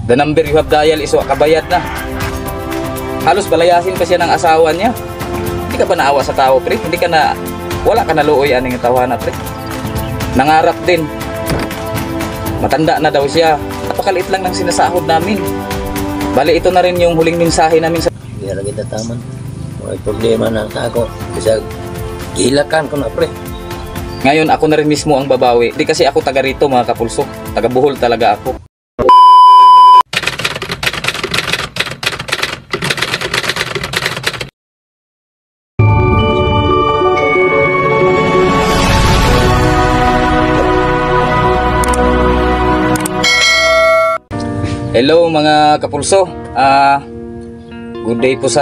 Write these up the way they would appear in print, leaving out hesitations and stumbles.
The number you have dial is kabayad na. Halos balayasin pa siya ng asawa niya. Hindi ka ba naawa sa tao, pre? Hindi ka na, wala ka na luoy aning tawanan, pre. Nangarap din. Matanda na daw siya. Napakaliit lang ng sinasahod namin. Bali, ito na rin yung huling mensahe namin sa... Hindi na kita taman. May problema na ako. Kasi gilakan ko na, pre. Ngayon, ako na rin mismo ang babawi. Di kasi ako taga rito, mga kapulso. Taga Bohol talaga ako. Hello mga kapulso, good day po sa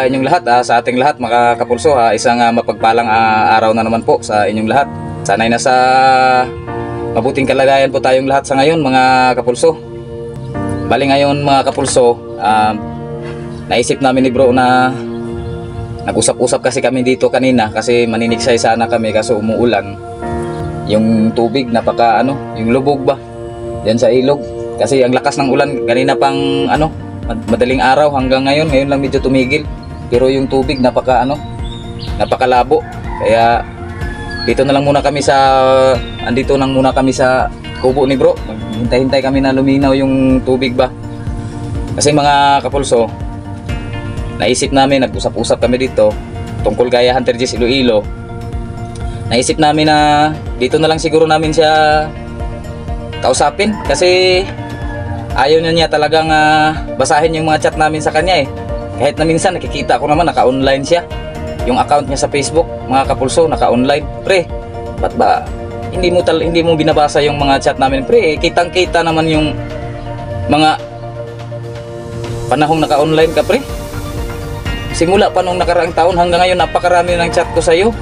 inyong lahat, sa ating lahat mga kapulso. Isang mapagpalang araw na naman po sa inyong lahat. Sana'y nasa mabuting kalagayan po tayong lahat sa ngayon mga kapulso. Bali ngayon mga kapulso, naisip namin ni bro na nag-usap-usap kasi kami dito kanina kasi maninigsay sana kami kasi umuulan. Yung tubig napaka yung lubog ba yan sa ilog. Kasi ang lakas ng ulan kanina pang madaling araw hanggang ngayon lang medyo tumigil. Pero yung tubig napakalabo. Kaya dito na lang muna kami andito nang muna kami sa kubo ni bro. Hintay-hintay kami na luminaw yung tubig ba. Kasi mga kapulso, naisip namin, nag-usap-usap kami dito tungkol kay Hunter Jess Iloilo. Naisip namin na dito na lang siguro namin siya kausapin kasi ayaw niya talagang basahin yung mga chat namin sa kanya eh. Kahit na minsan nakikita ko naman naka-online siya. Yung account niya sa Facebook, mga kapulso, naka-online. Pre, ba't ba hindi mo binabasa yung mga chat namin? Pre, kitang-kita naman yung mga panahong naka-online ka, pre. Simula pa nung nakaraang taon hanggang ngayon napakarami ng chat ko sa iyo.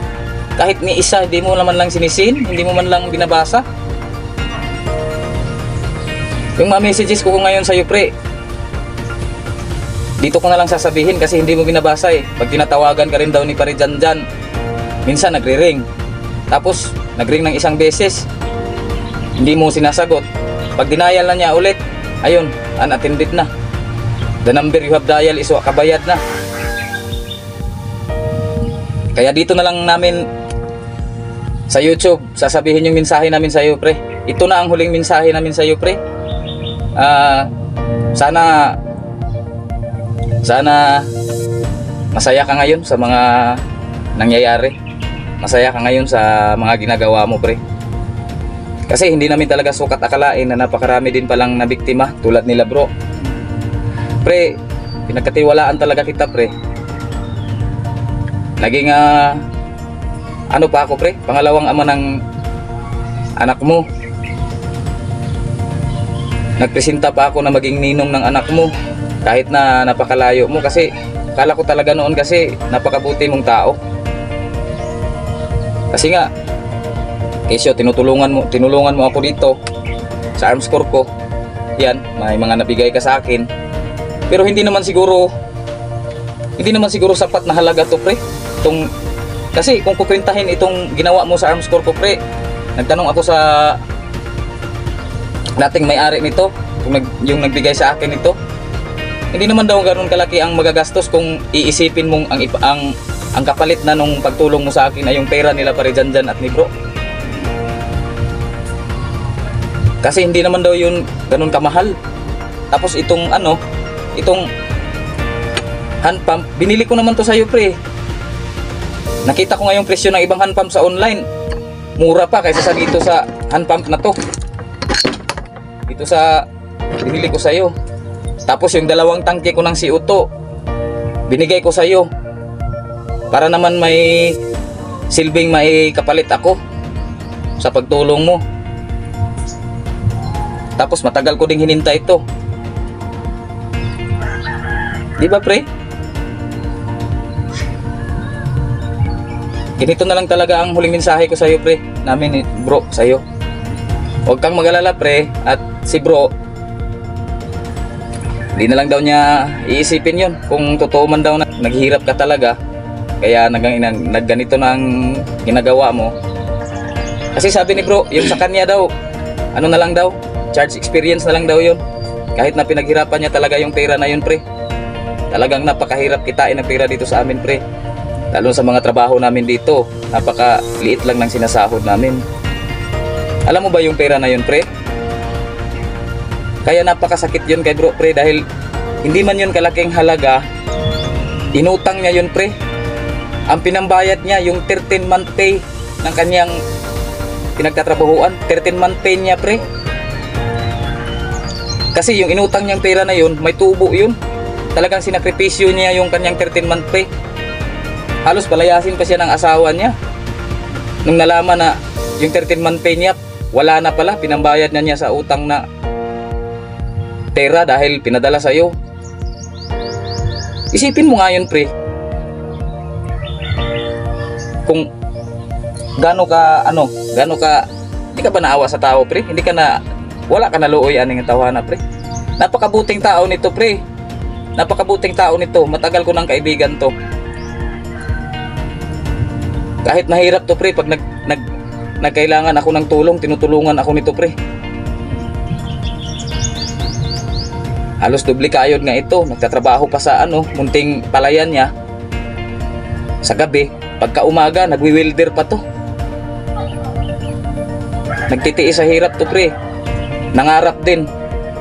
Kahit ni isa hindi mo naman lang sinisin, hindi mo man lang binabasa. Yung mga messages ko ngayon sa iyo, pre, dito ko na lang sasabihin kasi hindi mo binabasa eh. Pag tinatawagan ka rin daw ni Pare Janjan, minsan nagre-ring. Tapos nag-ring ng isang beses, hindi mo sinasagot. Pag dinayal na niya ulit, ayun, unattended na. The number you have dial is kabayad na. Kaya dito na lang namin sa YouTube sasabihin yung mensahe namin sa iyo, pre. Ito na ang huling mensahe namin sa iyo, pre. Sana masaya ka ngayon sa mga nangyayari. Masaya ka ngayon sa mga ginagawa mo, pre. Kasi hindi namin talaga sukat akalain na napakarami din palang nabiktima tulad nila, bro. Pre, pinagkatiwalaan talaga kita, pre. Naging pa ako, pre, pangalawang ama ng anak mo. Nagpresenta pa ako na maging ninong ng anak mo kahit na napakalayo mo kasi kala ko talaga noon kasi napakabuti mong tao. Kasi nga kesyo tinulungan mo ako dito sa arms corps ko. Yan, may mga nabigay ka sa akin. Pero hindi naman siguro sapat na halaga to, pre. Kasi kung kukwentahin itong ginawa mo sa arms corps ko, pre, nagtanong ako sa dating may-ari nito, yung nagbigay sa akin nito, hindi naman daw ganoon kalaki ang magagastos kung iisipin mong ang kapalit na nung pagtulong mo sa akin ay yung pera nila Pare Janjan at ni bro. Kasi hindi naman daw yun ganoon kamahal. Tapos itong hand pump, binili ko naman to sa iyo, pre. Nakita ko nga yung presyo ng ibang hand pump sa online, mura pa kaysa sa dito sa hand pump na to. Ito sa binili ko sa iyo. Tapos yung 2 tangke ko ng CO2 binigay ko sa iyo para naman may silbing may kapalit ako sa pagtulong mo. Tapos matagal ko ding hinintay ito. Di ba, pre? Ganito na lang talaga ang huling mensahe ko sa iyo, pre. Namin, bro, sa iyo. Huwag kang mag-alala, pre. At si bro, hindi na lang daw niya iisipin yun. Kung totoo man daw na naghihirap ka talaga, kaya nagganito na ang ginagawa mo. Kasi sabi ni bro, yung sa kanya daw, ano na lang daw, charge experience na lang daw yun. Kahit na pinaghirapan niya talaga yung pera na yun, pre. Talagang napakahirap kitain ng pera dito sa amin, pre. Lalo sa mga trabaho namin dito, napakaliit lang ng sinasahod namin. Alam mo ba yung pera na yun, pre? Kaya napakasakit yun kay bro, pre, dahil hindi man yun kalaking halaga, inutang niya yun, pre. Ang pinambayad niya yung 13-month pay ng kanyang pinagtatrabahuan. 13-month pay niya, pre. Kasi yung inutang niyang pera na yun, may tubo yun. Talagang sinakripisyo niya yung kanyang 13-month pay. Halos palayasin pa siya ng asawa niya. Nung nalaman na yung 13-month pay niya, wala na pala, pinambayad na niya sa utang na pera dahil pinadala sa'yo. Isipin mo nga yun, pre. Kung gaano ka, hindi ka ba naawa sa tao, pre? Hindi ka na, wala ka na luoy aning tawana, pre. Napakabuting tao nito, pre. Napakabuting tao nito. Matagal ko ng kaibigan to. Kahit mahirap to, pre, pag nagkailangan ako ng tulong, tinutulungan ako nito, pre. Halos doble kayod nga ito. Nagtatrabaho pa sa munting palayan niya. Sa gabi, pagka umaga, nagwi-welder pa to. Nagtitiis sa hirap to, pre. Nangarap din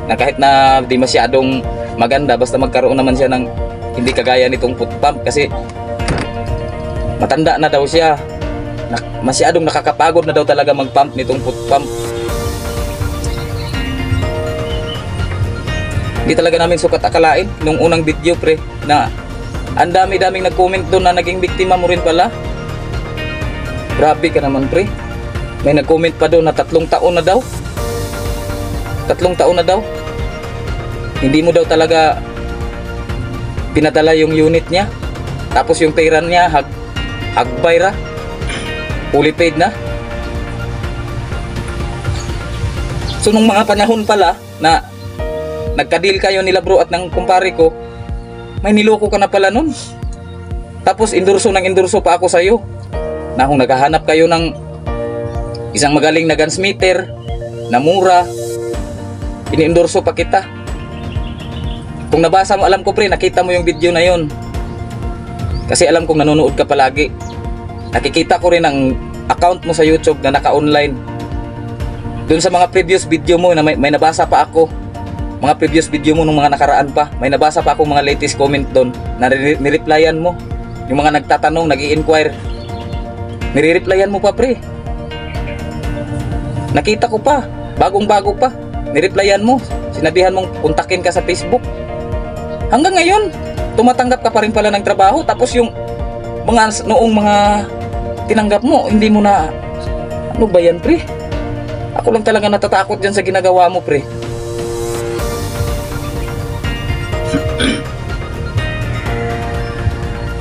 na kahit na di masyadong maganda, basta magkaroon naman siya ng hindi kagaya nitong foot pump, kasi matanda na daw siya. Masyadong nakakapagod na daw talaga mag-pump nitong foot pump. Hindi talaga namin sukat akalain nung unang video, pre, na ang dami-daming nag-comment doon na naging biktima mo rin pala. Grabe ka naman, pre. May nag-comment pa doon na 3 taon na daw. 3 taon na daw. Hindi mo daw talaga pinadala yung unit niya. Tapos yung pera niya, hagbay ra. Fully paid na. So nung mga panahon pala na nagka-deal kayo nila bro at ng kumpare ko, may niloko ka na pala nun. Tapos endorso pa ako sa'yo. Na kung naghahanap kayo ng isang magaling na gunsmiter na mura, ini-endorso pa kita. Kung nabasa mo, alam ko pre, nakita mo yung video na yon. Kasi alam kong nanonood ka palagi. Nakikita ko rin ang account mo sa YouTube na naka-online. Doon sa mga previous video mo na may nabasa pa ako. Mga previous video mo nung mga nakaraan pa, may nabasa pa ako mga latest comment doon na nireplyan mo. Yung mga nagtatanong, nag-i-inquire, nire-replyan mo pa pre. Nakita ko pa, bagong-bago pa, nireplyan mo. Sinabihan mong kontakin ka sa Facebook. Hanggang ngayon, tumatanggap ka pa rin pala ng trabaho. Tapos yung noong mga tinanggap mo, hindi mo na, ano ba yan pre? Ako lang talaga natatakot dyan sa ginagawa mo pre.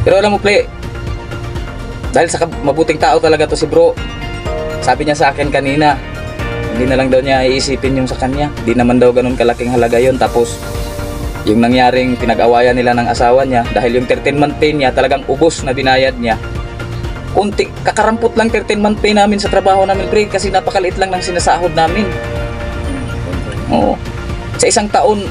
Pero alam mo pre, dahil sa mabuting tao talaga to si bro, sabi niya sa akin kanina, hindi na lang daw niya iisipin yung sa kanya. Di naman daw ganun kalaking halaga yon. Tapos yung nangyaring pinag-awayan nila ng asawa niya, dahil yung 13-month pay niya talagang ubos na binayad niya. Kunti, kakarampot lang 13-month pay namin sa trabaho namin pre, kasi napakaliit lang ng sinasahod namin. Oo. Sa isang taon,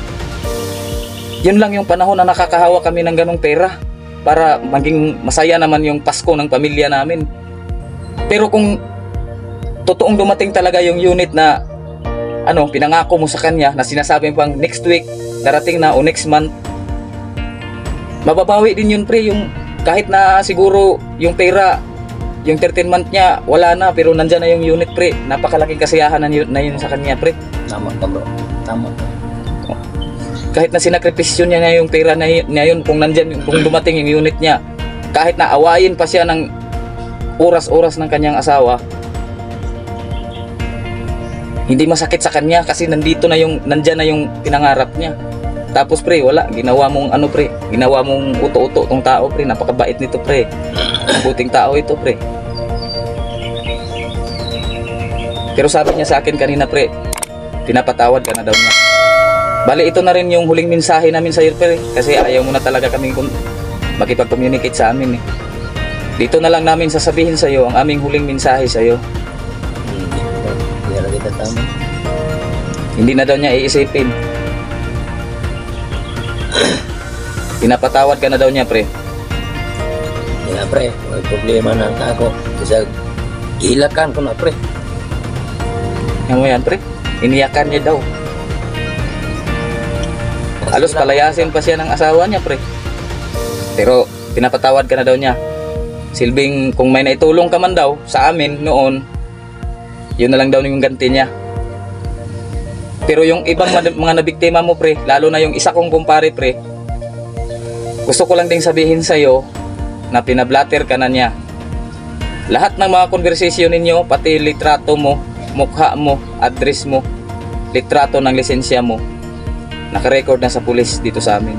yun lang yung panahon na nakakahawa kami ng ganong pera para maging masaya naman yung Pasko ng pamilya namin. Pero kung totoong dumating talaga yung unit na pinangako mo sa kanya, na sinasabi pang next week darating na o next month, mababawi din yun pre. Yung kahit na siguro yung pera, yung 13-month niya wala na, pero nandyan na yung unit pre. Napakalaking kasiyahan na yun sa kanya pre. Tama ka bro, tama ka. Kahit na sinakripisyo niya yung pera na yun, kung dumating yung unit niya, kahit na awayin pa siya ng oras-oras ng kanyang asawa, hindi masakit sa kanya kasi nandyan na yung pinangarap niya. Tapos pre, wala, ginawa mong ginawa mong uto-uto tong tao pre. Napakabait nito pre, mabuting tao ito pre. Pero sabi niya sa akin kanina pre, pinapatawad ka na daw niya. Bali, ito na rin yung huling mensahe namin sa iyo pre, kasi ayaw mo na talaga kami makipag-communicate sa amin eh. Dito na lang namin sasabihin sa iyo ang aming huling mensahe sa iyo. Hindi na kita tama. Hindi na daw niya iisipin. Pinapatawad ka na daw niya, pre. Kaya pre, may problema na ako. Kasi gilakan ko na pre. Yan mo yan, pre. Iniyakan niya daw. Halos palayasin pa siya ng asawa niya, pre. Pero pinapatawad ka na daw niya. Silbing kung may naitulong ka man daw sa amin noon, yun na lang daw yung ganti niya. Pero yung ibang mga nabiktima mo, pre, lalo na yung isa kong kumpare, pre, gusto ko lang ding sabihin sa'yo na pinablatter ka na niya. Lahat ng mga konversasyon ninyo, pati litrato mo, mukha mo, address mo, litrato ng lisensya mo, nakarecord na sa pulis dito sa amin.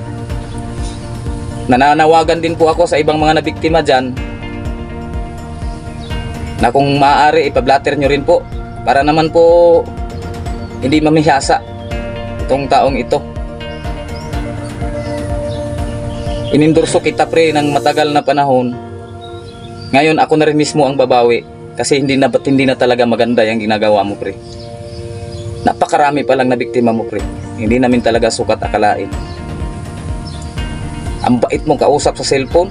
Nananawagan din po ako sa ibang mga nabiktima dyan na kung maaari ipablatter nyo rin po para naman po hindi mamihasa itong taong ito. Inindurso kita, pre, ng matagal na panahon. Ngayon ako na rin mismo ang babawi kasi hindi na talaga maganda yung ginagawa mo, pre. Napakarami pa lang na biktima mo, pre. Hindi namin talaga sukat akalain. Ang bait mong kausap sa cellphone.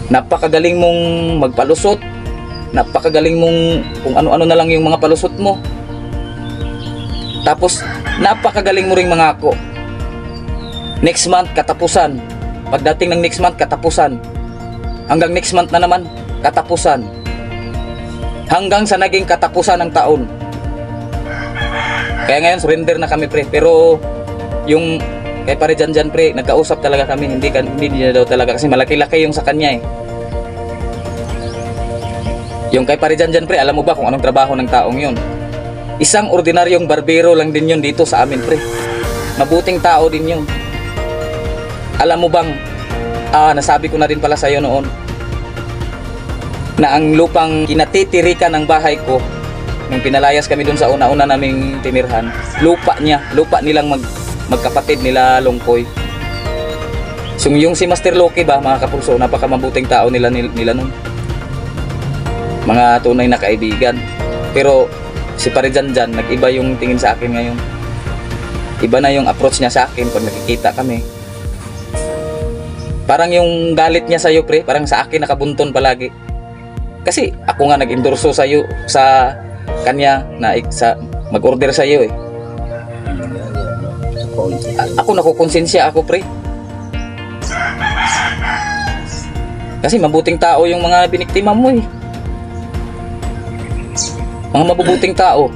Napakagaling mong magpalusot. Napakagaling mong kung ano-ano na lang yung mga palusot mo. Tapos napakagaling mo ring mangako. Next month katapusan. Pagdating ng next month katapusan. Hanggang next month na naman katapusan. Hanggang sa naging katapusan ng taon. Kaya ngayon surrender na kami, pre. Pero yung kay pare Janjan, pre, nagkausap talaga kami. Hindi niya daw talaga kasi malaki-laki yung sa kanya eh. Yung kay pare Janjan, pre, alam mo ba kung anong trabaho ng taong yun? Isang ordinaryong barbero lang din yun dito sa amin, pre. Mabuting tao din yun. Alam mo bang nasabi ko na din pala sa'yo noon na ang lupang kinatitirikan ng bahay ko nung pinalayas kami dun sa una-una naming tinirhan, lupa nilang magkapatid nila Longkoy. So yung si Master Loki ba, mga kapulso, napakamabuting tao nila nun. Mga tunay na kaibigan. Pero si Pare Janjan, nag-iba yung tingin sa akin ngayon. Iba na yung approach niya sa akin pag nakikita kami. Parang yung galit niya sa'yo, pre, parang sa akin nakabunton palagi. Kasi ako nga nag-endorso sa'yo, sa kanya na mag-order sa'yo eh. Ako nakukonsensya ako, pre. Kasi mabuting tao yung mga biniktima mo eh. Mga mabubuting tao.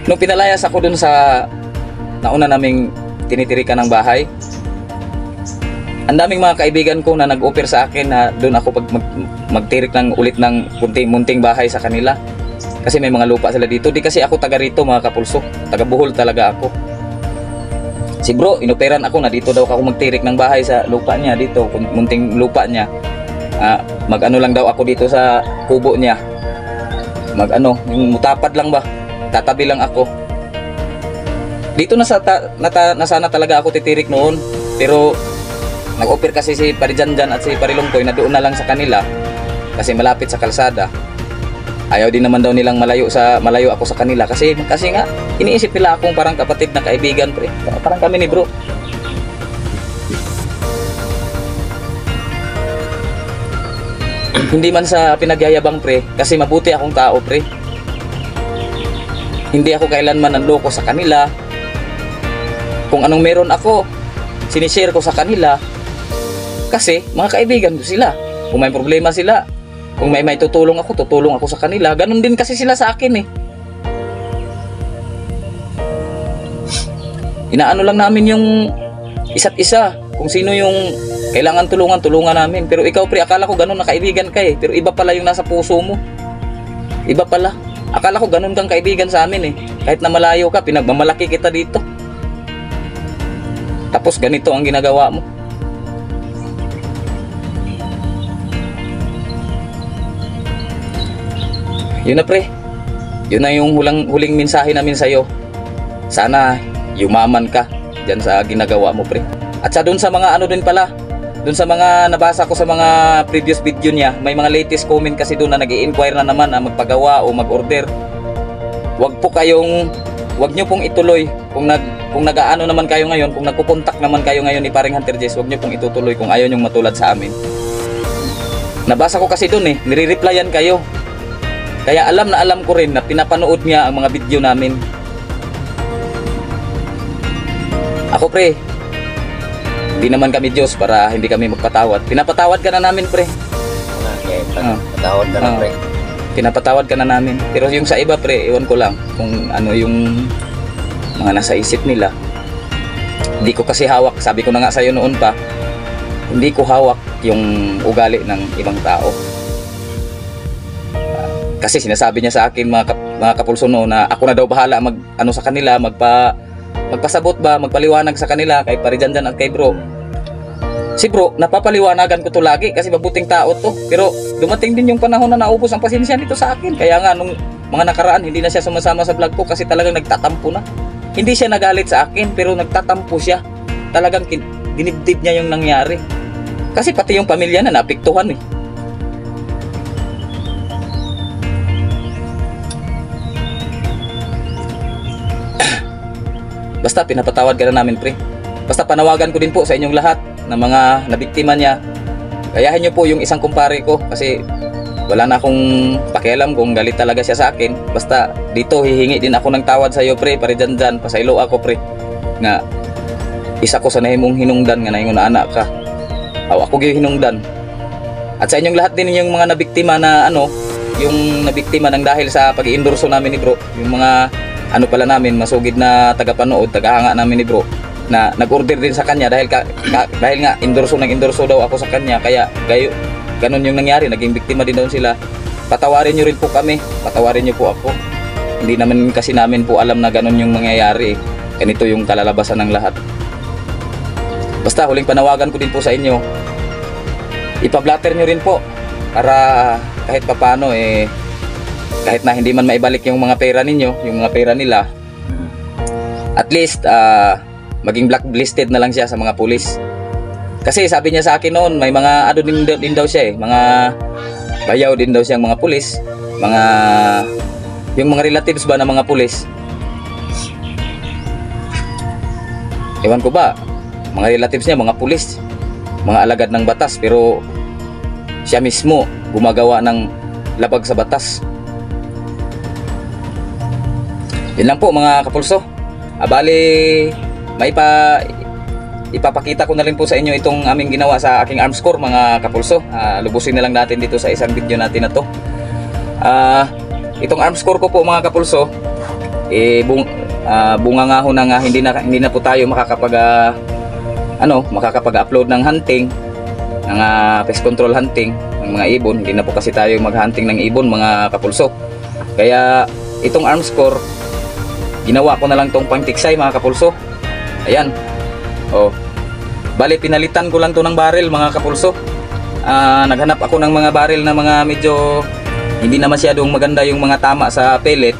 Nung pinalayas ako dun sa nauna naming tinitirikan ng bahay, ang daming mga kaibigan ko na nag-offer sa akin na doon ako magtirik ng ulit ng munting bahay sa kanila. Kasi may mga lupa sila dito. Di kasi ako taga rito, mga kapulso. Taga Bohol talaga ako. Si bro, inoperan ako na dito daw ako magtirik ng bahay sa lupa niya dito. Munting lupa niya. Mag-ano lang daw ako dito sa kubo niya. Yung mutapad lang ba? Tatabi lang ako. Dito na sana talaga ako titirik noon. Pero nag-offer kasi si Pare Janjan at si Pare Longkoy na doon na lang sa kanila kasi malapit sa kalsada. Ayaw din naman daw nilang malayo ako sa kanila kasi nga iniisip nila akong parang kapatid na kaibigan, pre. Parang kami ni bro. Hindi man sa pinagyayabang, pre, kasi mabuti akong tao, pre. Hindi ako kailanman nanloko sa kanila. Kung anong meron ako, sinishare ko sa kanila. Kasi mga kaibigan ko sila. Kung may problema sila, kung may tutulong ako sa kanila. Ganun din kasi sila sa akin eh. Inaano lang namin yung isa't isa. Kung sino yung kailangan tulungan namin. Pero ikaw, pre, akala ko ganun na kaibigan ka eh. Pero iba pala yung nasa puso mo. Iba pala. Akala ko ganun kang kaibigan sa amin eh. Kahit na malayo ka, pinagmamalaki kita dito. Tapos ganito ang ginagawa mo. Yun na, pre. Yun na yung huling mensahe namin sa'yo. Sana yumaman ka dyan sa ginagawa mo, pre. At sa dun sa mga ano din pala, dun sa mga nabasa ko sa mga previous video niya, may mga latest comment kasi dun na nag-i-inquire na naman na magpagawa o mag-order. Wag nyo pong ituloy kung nag-aano naman kayo ngayon, kung nagpupuntak naman kayo ngayon ni Paring Hunter Jess, huwag niyo pong itutuloy kung ayaw niyong matulad sa amin. Nabasa ko kasi doon nire-replyan kayo. Kaya alam na alam ko rin na pinapanood niya ang mga video namin. Ako pre, hindi naman kami Diyos para hindi kami magpatawad. Pinapatawad ka na namin pre. Patawad ka na pre. Pinapatawad ka na namin. Pero yung sa iba pre, iwan ko lang kung ano yung mga nasa isip nila. Hindi ko kasi hawak, sabi ko na nga sa'yo noon pa, hindi ko hawak yung ugali ng ibang tao. Kasi sinasabi niya sa akin mga kapulso no, na ako na daw bahala ano sa kanila, magpasabot ba, magpaliwanag sa kanila kay Parijanjan at kay bro. Si bro, napapaliwanagan ko to lagi kasi mabuting tao to. Pero dumating din yung panahon na naubos ang pasensya nito sa akin. Kaya nga nung mga nakaraan hindi na siya sumasama sa vlog ko kasi talagang nagtatampo na. Hindi siya nagalit sa akin pero nagtatampo siya. Talagang dinibdib niya yung nangyari. Kasi pati yung pamilya na naapektuhan Basta pinapatawad ka na namin pre. Basta panawagan ko din po sa inyong lahat na mga nabiktima niya. Gayahin niyo po yung isang kumpare ko kasi wala na akong pakialam kung galit talaga siya sa akin. Basta dito hihingi din ako ng tawad sa iyo pre, Parijanjan, pasaylo ako pre. Nga isa ko sa nahimong hinungdan nga naingon na anak ka. Ako gyud hinungdan. At sa inyong lahat din yung mga nabiktima na yung nabiktima ng dahil sa pag-iendorso namin ni bro, yung mga pala namin, masugid na tagapanood, tagahanga namin ni bro, na nag-order din sa kanya dahil nga endorso daw ako sa kanya, kaya ganun yung nangyari, naging biktima din daw sila. Patawarin nyo rin po kami, patawarin nyo po ako. Hindi naman kasi namin po alam na ganun yung mangyayari. Ganito yung kalalabasan ng lahat. Basta huling panawagan ko din po sa inyo, ipablatter nyo rin po para kahit papano kahit na hindi man maibalik yung mga pera ninyo, yung mga pera nila, at least maging blacklisted na lang siya sa mga pulis. Kasi sabi niya sa akin noon, may mga din daw siya mga bayaw din daw siyang mga pulis, yung mga relatives ba ng mga pulis. Ewan ko ba, mga relatives niya, mga pulis, mga alagad ng batas, pero siya mismo gumagawa ng labag sa batas. Yun lang po mga kapulso. Bali, ipapakita ko na rin po sa inyo itong aming ginawa sa aking arms core mga kapulso. Lubusin na lang natin dito sa isang video natin na to. Itong arms core ko po mga kapulso, bunga nga ho na nga hindi na po tayo makakapag-upload ng hunting, ng pest control hunting ng mga ibon. Hindi na po kasi tayo mag-hunting ng ibon mga kapulso. Kaya itong arms core, ginawa ko na lang tong pangtiksay mga kapulso. Ayan. Bali pinalitan ko lang to ng barrel mga kapulso. Naghanap ako ng mga barrel na mga medyo hindi na masyadong maganda yung mga tama sa pellet.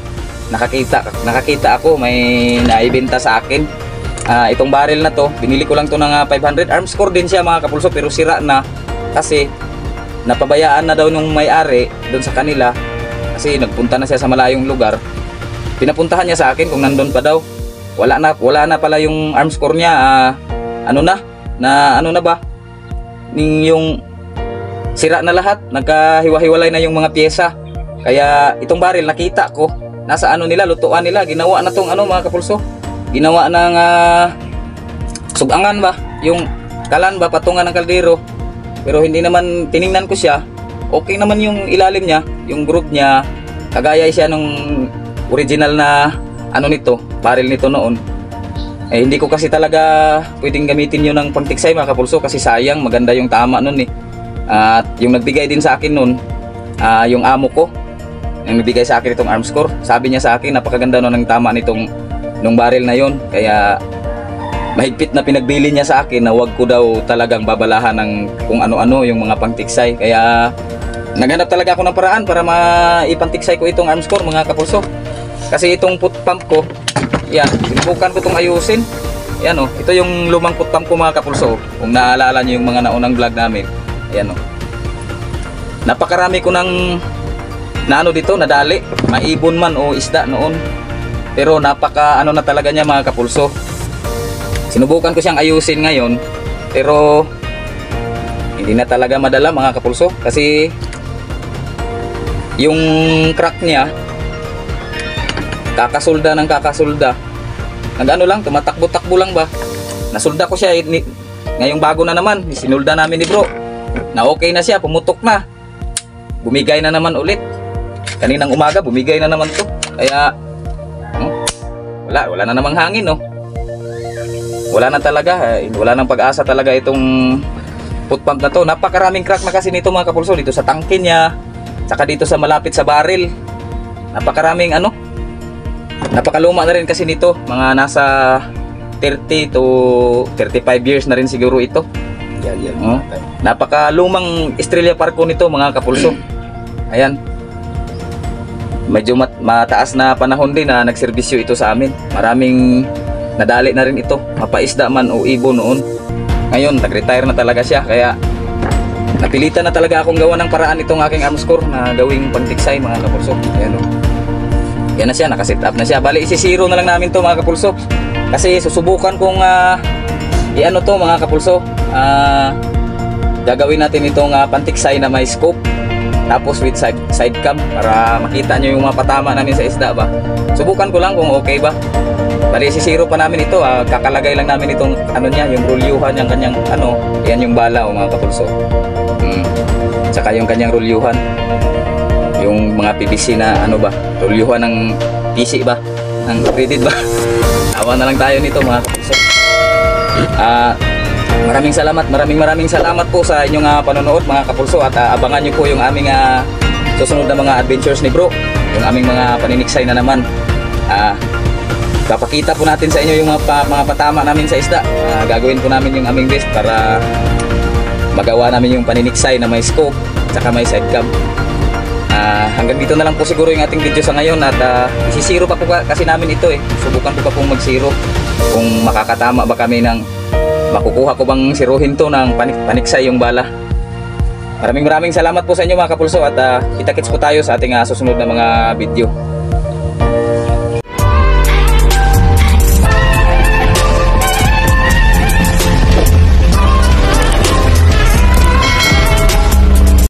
Nakakita ako may naibenta sa akin. Itong barrel na to, binili ko lang to ng 500. Arms core din siya mga kapulso pero sira na kasi napabayaan na daw nung may-ari doon sa kanila kasi nagpunta na siya sa malayong lugar. Pinapuntahan niya sa akin kung nandun pa daw. Wala na pala yung arms core niya. Ano na ba? Yung sira na lahat, nagkahiwa-hiwalay na yung mga pyesa. Kaya itong baril nakita ko nasa nila, lutuan nila, ginawa na tong mga kapulso. Ginawa ng sugangan ba? Yung kalan ba, patungan ng kaldero. Pero hindi naman, tiningnan ko siya, okay naman yung ilalim niya, yung groove niya, kagaya siya nung original na nito, baril nito noon. Hindi ko kasi talaga pwedeng gamitin yun ng pangtiksay mga kapulso kasi sayang, maganda yung tama nun At yung nagbigay din sa akin nun, yung amo ko, yung nagbigay sa akin itong arms core, sabi niya sa akin napakaganda nun ng tama nung baril na yun. Kaya mahigpit na pinagbili niya sa akin na wag ko daw talagang babalahan ng kung ano-ano yung mga pangtiksay. Kaya naghanap talaga ako ng paraan para maipantiksay ko itong arms core mga kapulso. Kasi itong foot pump ko, yan, sinubukan ko itong ayusin. Yan ito yung lumang foot pump ko mga kapulso. Kung naalala nyo yung mga naunang vlog namin. Yan napakarami ko ng dito, nadali, maibon man o isda noon. Pero napaka ano na talaga niya mga kapulso. Sinubukan ko siyang ayusin ngayon, pero hindi na talaga madala mga kapulso. Kasi yung crack niya, kakasulda ng kakasulda. Nag-ano lang, tumatakbo-takbo lang ba. Nasulda ko siya, ngayong bago na naman, sinulda namin ni bro. Na okay na siya, pumutok na. Bumigay na naman ulit. Kaninang umaga, bumigay na naman to. Kaya, wala na namang hangin, no? Wala na talaga, wala nang pag-asa talaga itong foot pump na to. Napakaraming crack na kasi nito mga kapulso, dito sa tangke niya, saka dito sa malapit sa barrel. Napakaraming napakaluma na rin kasi nito, mga nasa 30 to 35 years na rin siguro ito. Napakalumang Estrella Parco nito mga kapulso. Ayan. Medyo mataas na panahon din na nagserbisyo ito sa amin. Maraming nadali na rin ito, mapaisda man o ibon noon. Ngayon nag-retire na talaga siya, kaya napilitan na talaga akong gawa ng paraan itong aking armscore na gawing pantiksay mga kapulso. Ayan, yan na siya, nakaset up na siya. Bali isi-zero na lang namin to mga kapulso, kasi susubukan kong i-ano to mga kapulso, gagawin natin itong pantiksay na may scope, tapos with side cam para makita nyo yung mga patama namin sa isda ba. Subukan ko lang kung okay ba. Bali isi-zero pa namin ito, kakalagay lang namin itong ano niya, yung rulyuhan, yung kanyang yan yung bala mga kapulso. Tsaka yung kanyang rulyuhan, yung mga PVC na rulyuhan ng PC ba, ng credit ba. Awa na lang tayo nito mga kapulso. Maraming salamat po sa inyong panonood mga kapulso, at abangan nyo po yung aming susunod na mga adventures ni bro, yung aming mga paniniksay na naman. Papakita po natin sa inyo yung mga patama namin sa isda. Gagawin po namin yung aming best para magawa namin yung paniniksay na may scope tsaka may side cam. Hanggang dito na lang po siguro yung ating video sa ngayon, at isi-zero pa po kasi namin ito subukan ko pa pong mag-zero kung makakatama ba kami ng makukuha ko bang siruhin to ng paniksay yung bala. Maraming salamat po sa inyo mga kapulso, at kita-kits po tayo sa ating susunod na mga video.